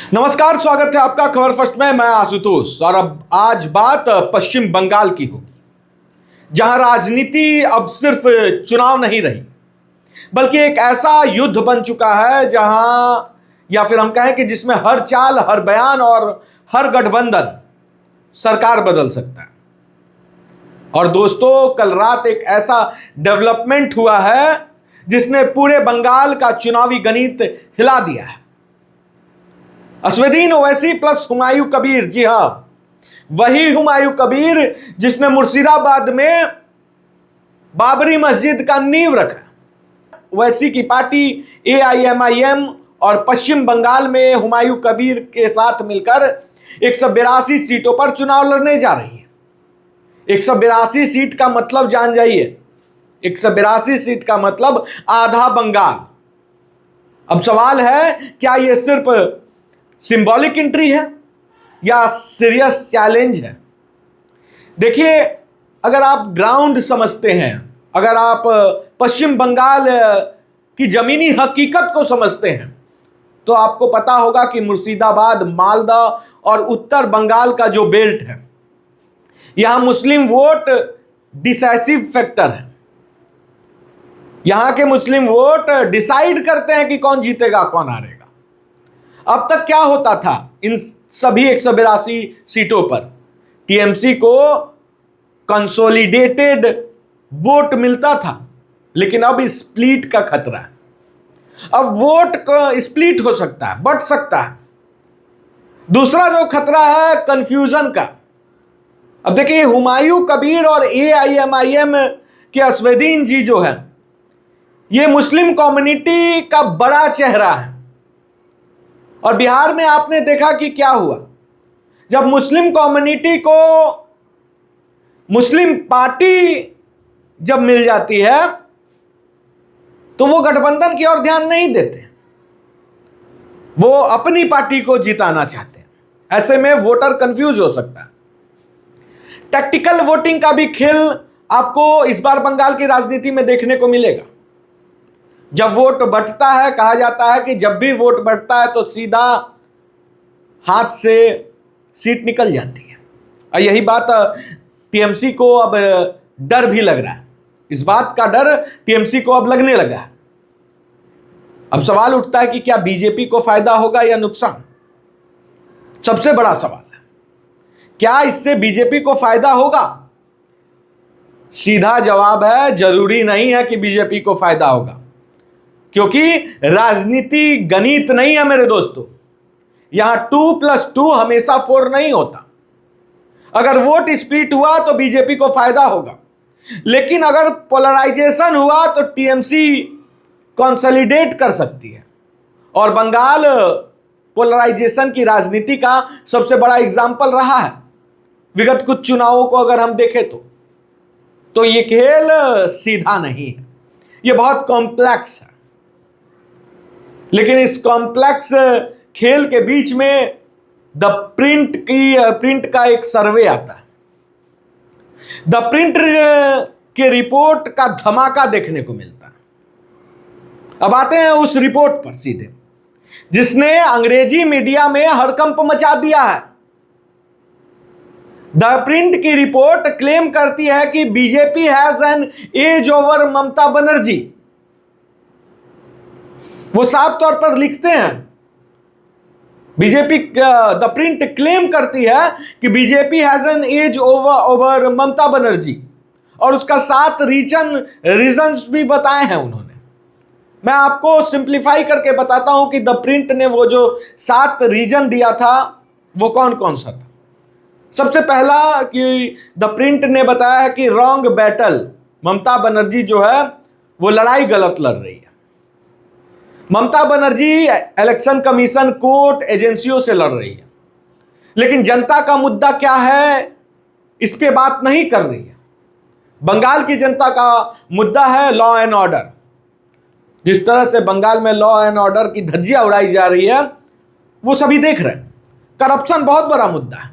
नमस्कार, स्वागत है आपका खबर फर्स्ट में। मैं आशुतोष और अब आज बात पश्चिम बंगाल की होगी, जहां राजनीति अब सिर्फ चुनाव नहीं रही बल्कि एक ऐसा युद्ध बन चुका है जहां या फिर हम कहें कि जिसमें हर चाल, हर बयान और हर गठबंधन सरकार बदल सकता है। और दोस्तों, कल रात एक ऐसा डेवलपमेंट हुआ है जिसने पूरे बंगाल का चुनावी गणित हिला दिया है। असदुद्दीन ओवैसी प्लस हुमायूं कबीर, जी हां, वही हुमायूं कबीर जिसने मुर्शिदाबाद में बाबरी मस्जिद का नींव रखा। ओवैसी की पार्टी AIMIM और पश्चिम बंगाल में हुमायूं कबीर के साथ मिलकर 182 सीटों पर चुनाव लड़ने जा रही है। 182 सीट का मतलब जान जाइए, 182 सीट का मतलब आधा बंगाल। अब सवाल है, क्या यह सिर्फ सिंबॉलिक एंट्री है या सीरियस चैलेंज है? देखिए, अगर आप ग्राउंड समझते हैं, अगर आप पश्चिम बंगाल की जमीनी हकीकत को समझते हैं, तो आपको पता होगा कि मुर्शिदाबाद, मालदा और उत्तर बंगाल का जो बेल्ट है, यहां मुस्लिम वोट डिसाइसिव फैक्टर है। यहां के मुस्लिम वोट डिसाइड करते हैं कि कौन जीतेगा, कौन हारेगा। अब तक क्या होता था, इन सभी 182 सीटों पर TMC को कंसोलिडेटेड वोट मिलता था, लेकिन अब स्प्लिट का खतरा है। अब वोट को स्प्लिट हो सकता है, बट सकता है। दूसरा जो खतरा है, कंफ्यूजन का। अब देखिए, हुमायूं कबीर और AIMIM के असदुद्दीन जी जो है, ये मुस्लिम कम्युनिटी का बड़ा चेहरा है। और बिहार में आपने देखा कि क्या हुआ, जब मुस्लिम कम्युनिटी को मुस्लिम पार्टी जब मिल जाती है तो वो गठबंधन की ओर ध्यान नहीं देते, वो अपनी पार्टी को जिताना चाहते हैं। ऐसे में वोटर कंफ्यूज हो सकता है। टैक्टिकल वोटिंग का भी खेल आपको इस बार बंगाल की राजनीति में देखने को मिलेगा। जब वोट बंटता है, कहा जाता है कि जब भी वोट बंटता है तो सीधा हाथ से सीट निकल जाती है। और यही बात TMC को अब डर भी लग रहा है। इस बात का डर TMC को अब लगने लगा है। अब सवाल उठता है कि क्या BJP को फायदा होगा या नुकसान? सबसे बड़ा सवाल है, क्या इससे BJP को फायदा होगा? सीधा जवाब है, जरूरी नहीं है कि BJP को फायदा होगा, क्योंकि राजनीति गणित नहीं है मेरे दोस्तों। यहां 2+2 हमेशा 4 नहीं होता। अगर वोट स्प्लिट हुआ तो BJP को फायदा होगा, लेकिन अगर पोलराइजेशन हुआ तो TMC कंसोलिडेट कर सकती है। और बंगाल पोलराइजेशन की राजनीति का सबसे बड़ा एग्जाम्पल रहा है। विगत कुछ चुनावों को अगर हम देखें तो ये खेल सीधा नहीं है, ये बहुत कॉम्प्लेक्स है। लेकिन इस कॉम्प्लेक्स खेल के बीच में द प्रिंट का एक सर्वे आता है। द प्रिंट के रिपोर्ट का धमाका देखने को मिलता है। अब आते हैं उस रिपोर्ट पर सीधे, जिसने अंग्रेजी मीडिया में हड़कंप मचा दिया है। द प्रिंट की रिपोर्ट क्लेम करती है कि BJP has an edge over Mamata Banerjee. वो साफ तौर पर लिखते हैं, बीजेपी द प्रिंट क्लेम करती है कि BJP has an edge over Mamata Banerjee, और उसका 7 रीजंस भी बताए हैं उन्होंने। मैं आपको सिंप्लीफाई करके बताता हूं कि द प्रिंट ने वो जो 7 रीजन दिया था वो कौन कौन सा था। सबसे पहला कि द प्रिंट ने बताया है कि रॉन्ग बैटल, ममता बनर्जी जो है वो लड़ाई गलत लड़ रही है। Mamata Banerjee election commission, court, एजेंसियों से लड़ रही है, लेकिन जनता का मुद्दा क्या है इस पे बात नहीं कर रही है। बंगाल की जनता का मुद्दा है लॉ एंड ऑर्डर। जिस तरह से बंगाल में लॉ एंड ऑर्डर की धज्जियां उड़ाई जा रही है वो सभी देख रहे हैं। करप्शन बहुत बड़ा मुद्दा है,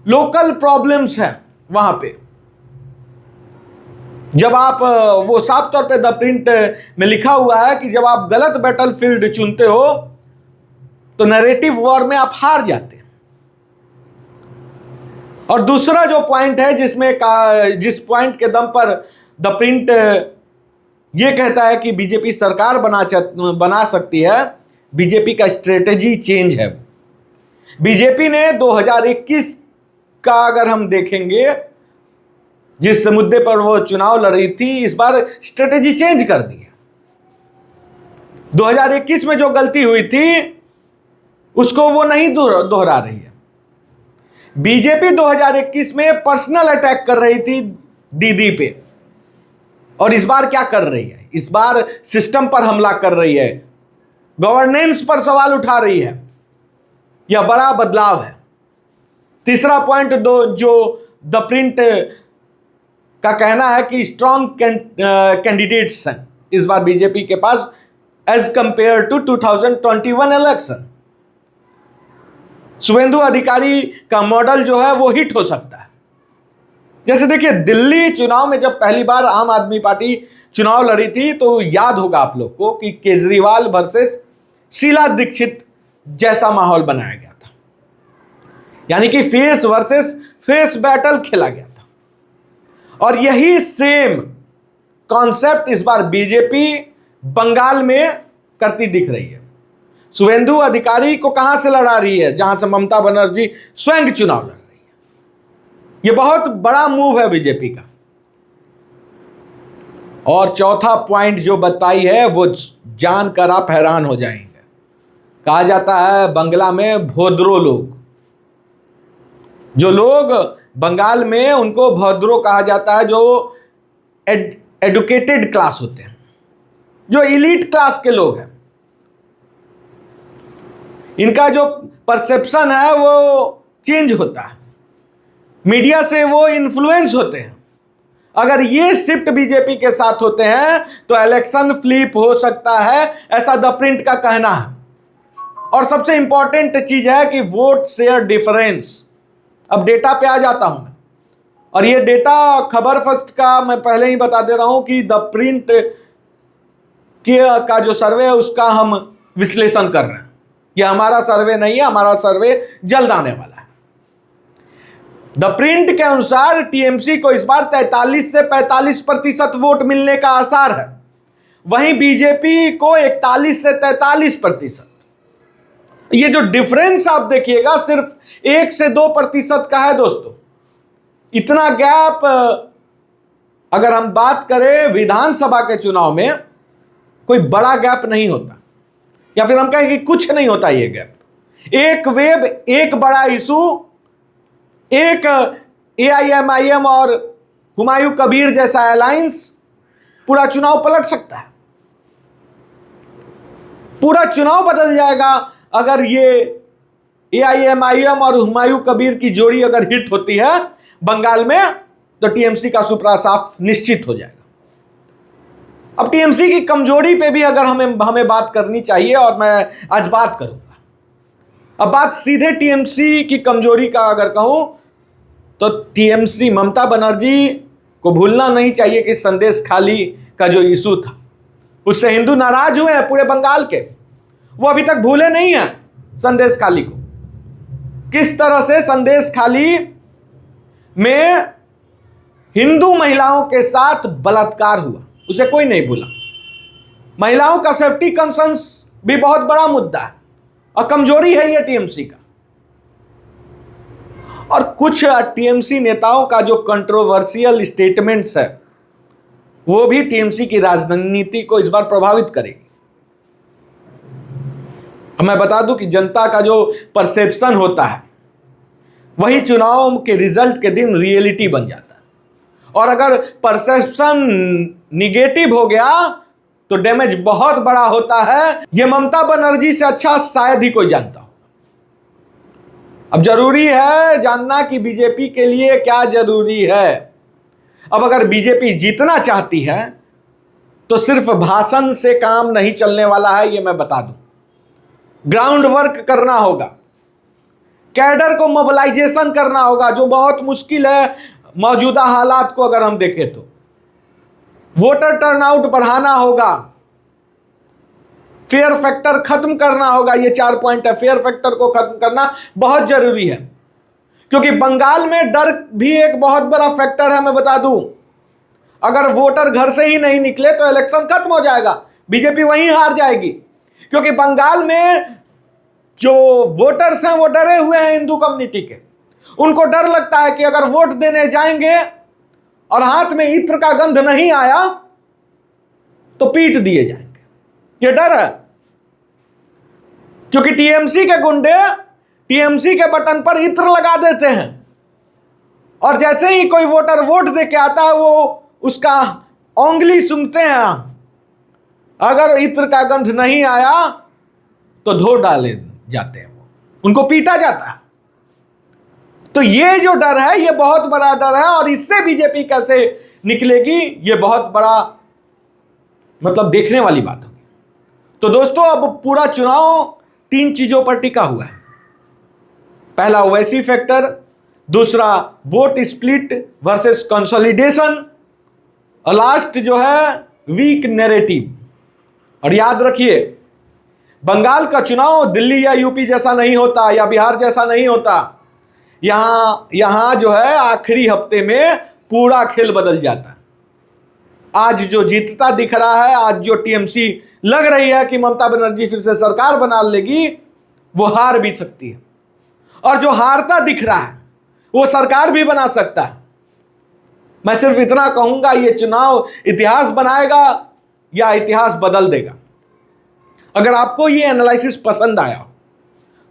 लोकल प्रॉब्लम्स हैं वहां पे। जब आप वो साफ तौर पे द प्रिंट में लिखा हुआ है कि जब आप गलत बैटलफील्ड चुनते हो तो नैरेटिव वॉर में आप हार जाते हैं। और दूसरा जो पॉइंट है जिस पॉइंट के दम पर द प्रिंट ये कहता है कि बीजेपी सरकार बना सकती है, बीजेपी का स्ट्रेटेजी चेंज है। बीजेपी ने 2021 का अगर हम देखेंगे, जिस मुद्दे पर वो चुनाव लड़ रही थी, इस बार स्ट्रेटेजी चेंज कर दी है। 2021 में जो गलती हुई थी उसको वो नहीं दोहरा रही है। बीजेपी 2021 में पर्सनल अटैक कर रही थी दीदी पे, और इस बार क्या कर रही है? इस बार सिस्टम पर हमला कर रही है, गवर्नेंस पर सवाल उठा रही है। यह बड़ा बदलाव है। तीसरा पॉइंट जो द प्रिंट का कहना है कि स्ट्रॉन्ग कैंडिडेट्स हैं इस बार बीजेपी के पास as compare to 2021 election. Suvendu Adhikari का मॉडल जो है वो हिट हो सकता है। जैसे देखिए, दिल्ली चुनाव में जब पहली बार आम आदमी पार्टी चुनाव लड़ी थी तो याद होगा आप लोग को कि केजरीवाल वर्सेस शीला दीक्षित जैसा माहौल बनाया गया था, यानी कि फेस वर्सेस फेस बैटल खेला गया था। और यही सेम कॉन्सेप्ट इस बार बीजेपी बंगाल में करती दिख रही है। शुभेंदु अधिकारी को कहां से लड़ा रही है? जहां से ममता बनर्जी स्वयं चुनाव लड़ रही है। यह बहुत बड़ा मूव है बीजेपी का। और चौथा पॉइंट जो बताई है वो जानकर आप हैरान हो जाएंगे। कहा जाता है बंगला में भोद्रो लोग, जो लोग बंगाल में उनको भोद्रो कहा जाता है, जो एडुकेटेड क्लास होते हैं, जो इलीट क्लास के लोग हैं। इनका जो परसेप्शन है वो चेंज होता है, मीडिया से वो इन्फ्लुएंस होते हैं। अगर ये शिफ्ट बीजेपी के साथ होते हैं तो इलेक्शन फ्लिप हो सकता है, ऐसा द प्रिंट का कहना है। और सबसे इंपॉर्टेंट चीज है कि वोट शेयर डिफरेंस। अब डेटा पे आ जाता हूं मैं, और ये डेटा खबर फर्स्ट का मैं पहले ही बता दे रहा हूं कि द प्रिंट का जो सर्वे है उसका हम विश्लेषण कर रहे हैं। यह हमारा सर्वे नहीं है, हमारा सर्वे जल्द आने वाला है। द प्रिंट के अनुसार टीएमसी को इस बार 43 से 45% वोट मिलने का आसार है, वहीं बीजेपी को 41 से 43%। ये जो डिफरेंस आप देखिएगा सिर्फ 1 से 2% का है दोस्तों। इतना गैप अगर हम बात करें विधानसभा के चुनाव में कोई बड़ा गैप नहीं होता, या फिर हम कहें कि कुछ नहीं होता। ये गैप, एक वेव, एक बड़ा इशू, एक एआईएमआईएम और हुमायूं कबीर जैसा अलायंस पूरा चुनाव पलट सकता है। पूरा चुनाव बदल जाएगा अगर ये एआईएमआईएम और हुमायूं कबीर की जोड़ी अगर हिट होती है बंगाल में, तो टीएमसी का सुपड़ा साफ निश्चित हो जाएगा। अब टीएमसी की कमजोरी पे भी अगर हमें बात करनी चाहिए, और मैं आज बात करूंगा। अब बात सीधे टीएमसी की कमजोरी का अगर कहूं तो टीएमसी, ममता बनर्जी को भूलना नहीं चाहिए कि संदेश खाली का जो इशू था उससे हिंदू नाराज हुए हैं पूरे बंगाल के। वो अभी तक भूले नहीं हैं संदेश खाली को। किस तरह से संदेश खाली में हिंदू महिलाओं के साथ बलात्कार हुआ, उसे कोई नहीं भूला। महिलाओं का सेफ्टी कंसर्न्स भी बहुत बड़ा मुद्दा है, और कमजोरी है ये टीएमसी का। और कुछ टीएमसी नेताओं का जो कंट्रोवर्शियल स्टेटमेंट्स है वो भी टीएमसी की राजनीति को इस बार प्रभावित करेगी। मैं बता दूं कि जनता का जो परसेप्शन होता है वही चुनाव के रिजल्ट के दिन रियलिटी बन जाता है। और अगर परसेप्शन निगेटिव हो गया तो डैमेज बहुत बड़ा होता है। यह ममता बनर्जी से अच्छा शायद ही कोई जानता हो। अब जरूरी है जानना कि बीजेपी के लिए क्या जरूरी है। अब अगर बीजेपी जीतना चाहती है तो सिर्फ भाषण से काम नहीं चलने वाला है, ये मैं बता दूं। ग्राउंड वर्क करना होगा, कैडर को मोबिलाइजेशन करना होगा, जो बहुत मुश्किल है मौजूदा हालात को अगर हम देखें तो। वोटर टर्नआउट बढ़ाना होगा, फेयर फैक्टर खत्म करना होगा। ये 4 पॉइंट है, फेयर फैक्टर को खत्म करना बहुत जरूरी है, क्योंकि बंगाल में डर भी एक बहुत बड़ा फैक्टर है। मैं बता दूं, अगर वोटर घर से ही नहीं निकले तो इलेक्शन खत्म हो जाएगा, बीजेपी वहीं हार जाएगी। क्योंकि बंगाल में जो वोटर्स हैं वो डरे हुए हैं हिंदू कम्युनिटी के। उनको डर लगता है कि अगर वोट देने जाएंगे और हाथ में इत्र का गंध नहीं आया तो पीट दिए जाएंगे। ये डर है, क्योंकि टीएमसी के गुंडे टीएमसी के बटन पर इत्र लगा देते हैं, और जैसे ही कोई वोटर वोट दे के आता है वो उसका उंगली सूंघते हैं। अगर इत्र का गंध नहीं आया तो धो डाले जाते हैं, उनको पीटा जाता है। तो ये जो डर है ये बहुत बड़ा डर है, और इससे बीजेपी कैसे निकलेगी ये बहुत बड़ा मतलब देखने वाली बात होगी। तो दोस्तों, अब पूरा चुनाव 3 चीजों पर टिका हुआ है। पहला ओवैसी फैक्टर, दूसरा वोट स्प्लिट वर्सेस कंसोलिडेशन, और लास्ट जो है वीक नैरेटिव। और याद रखिए, बंगाल का चुनाव दिल्ली या यूपी जैसा नहीं होता या बिहार जैसा नहीं होता। यहां जो है आखिरी हफ्ते में पूरा खेल बदल जाता है। आज जो जीतता दिख रहा है, आज जो टीएमसी लग रही है कि ममता बनर्जी फिर से सरकार बना लेगी, वो हार भी सकती है। और जो हारता दिख रहा है वो सरकार भी बना सकता है। मैं सिर्फ इतना कहूंगा, ये चुनाव इतिहास बनाएगा या इतिहास बदल देगा। अगर आपको ये एनालिसिस पसंद आया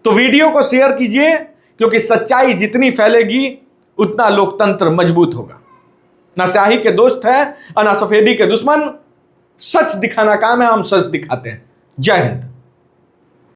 तो वीडियो को शेयर कीजिए, क्योंकि सच्चाई जितनी फैलेगी उतना लोकतंत्र मजबूत होगा। ना स्याही के दोस्त हैं और ना सफेदी के दुश्मन। सच दिखाना काम है, हम सच दिखाते हैं। जय हिंद।